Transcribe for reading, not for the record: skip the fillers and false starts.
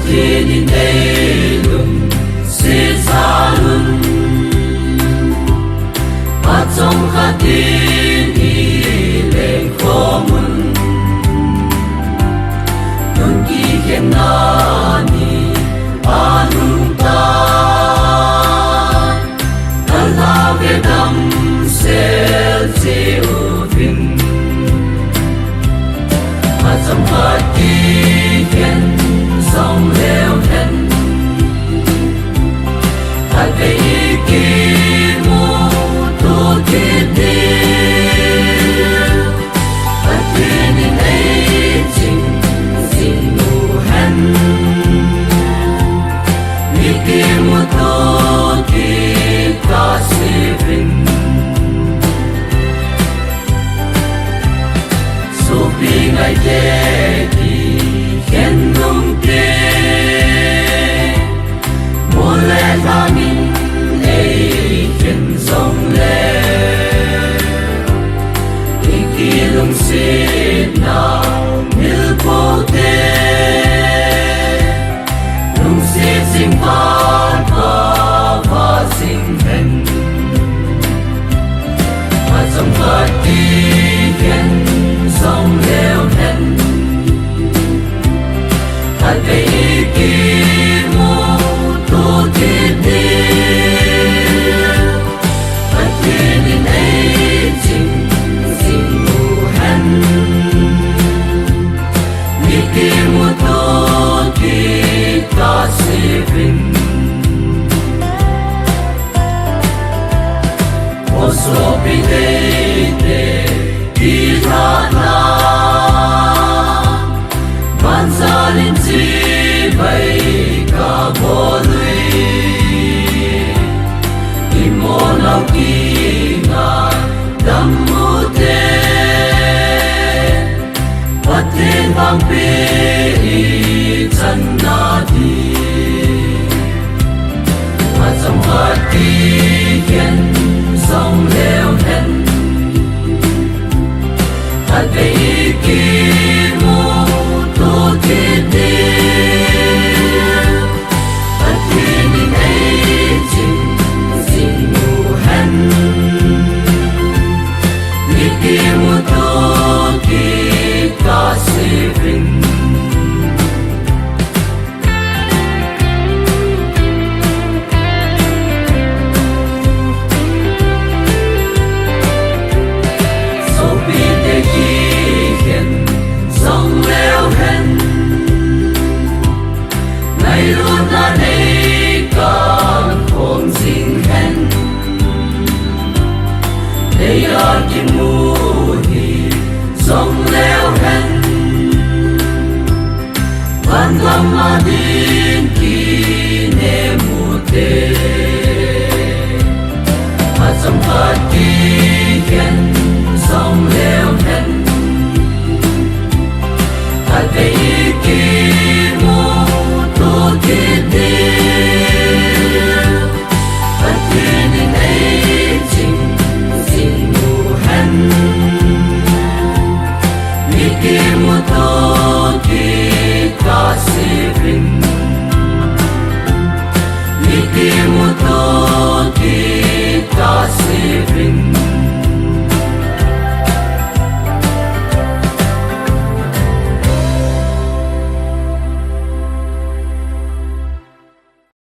Patinin eilun sisalun Patong katin ileng komun Nun kiken nani anuntan Nalavedam sel jeuvin Patong katin song leo hen Tại về kỳ mô tô thiết điêu Tại vì nên ấy chính xin mù hen Vì kỳ mô tô kỳ ca sĩ vinh Số vì ngày tế kỳ khen nông tế Mùa lẽ ra mình ấy khen dòng lẽ Ý kỳ lung xịt nào như vô tế Lung xịt sinh phát và sinh hẹn Và dòng vật đi khen dòng leo hẹn Tại vì kỳ mô tô thiết điêu Tại vì nên ấy chính xin mù hẹn Vì kỳ mô tô kỳ ca sĩ vinh Ô số bị đầy đề đi ra na Bạn ra lên chi bay cả vô lùi Đi mô lao kỳ ngài đâm mô tê Và tên vang bê chân na đi Và dòng vật đi khen dòng leo hen Tại vì kỳ mô tô thiết điêu Tại vì nên ấy chính xin mù hen Vì kỳ mô tô kỳ ca sĩ vinh Luôn là đây càng khôn sinh hen Đây là kim mù hi dòng leo hen Văn găm mà đến kỳ nê mù tê Mà dòng vật kỳ khen dòng leo hen Tại vì kỳ mù tô thiết điêu Tại vì nên ấy chính xin mù hen Vì kỳ mô tô kỳ ca sĩ vinh Vì kỳ